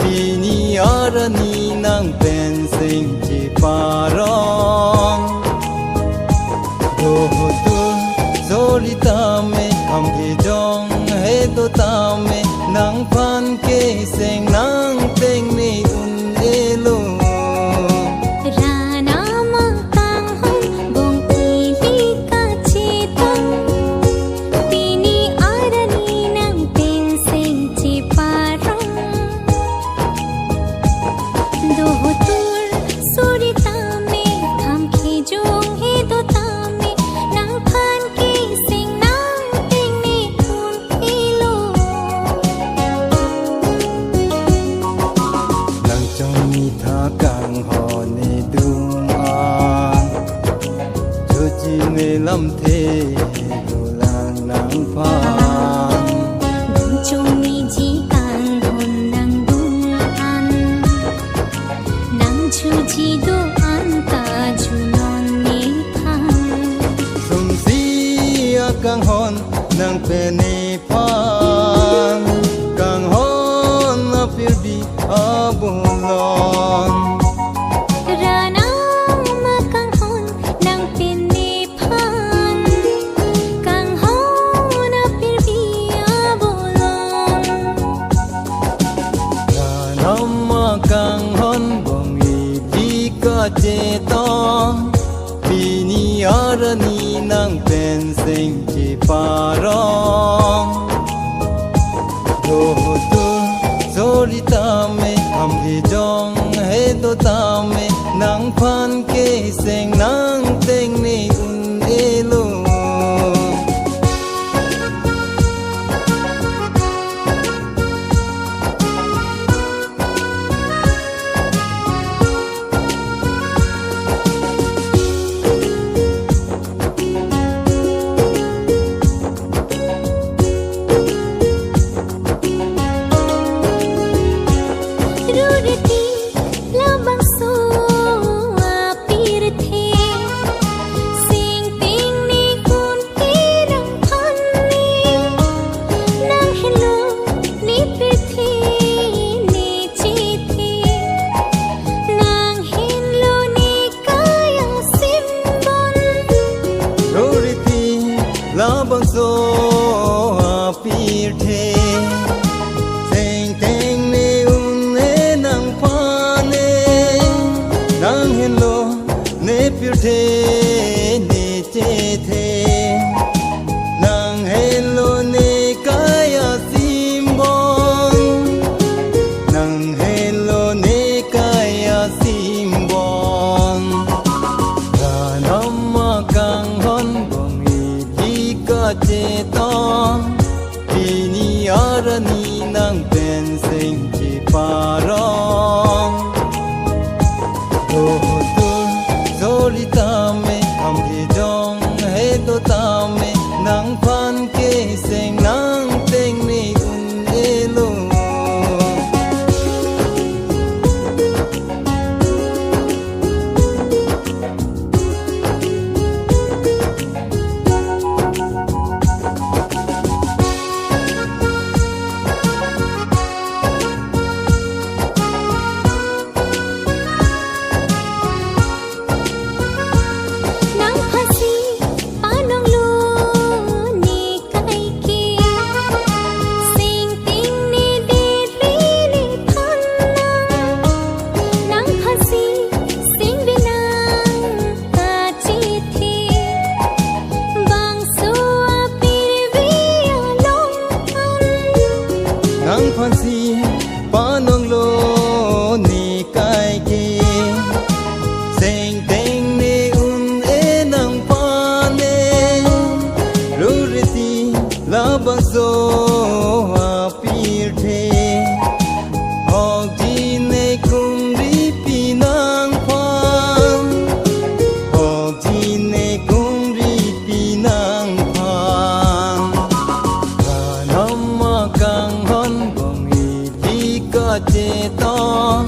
Pini arani nang pensing ci parong Dohutul zoli tame kamki jong he to tame nang pan ke seng nang teng ni un elo lâm thế đồ làng nắng phan đừng chung mi chỉ càng hồn nắng đúng ăn nắng chu chỉ đồ ăn ta chu non ni phan sum si càng hồn nắng pe ni phan càng hồn na phiêu đi abulon càng hon bong i ka che to pini arani nang pen sing chi parong do tu zoli tame am hi jong he do tame nang phan ke sing nang teng ni un elo chế to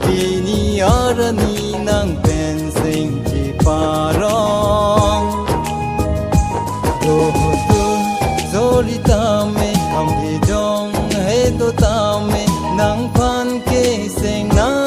vì ni ở ni nang bên sinh chỉ pa rong đồ tu zoli ta me am đi dong he do ta me nang phan ke sing na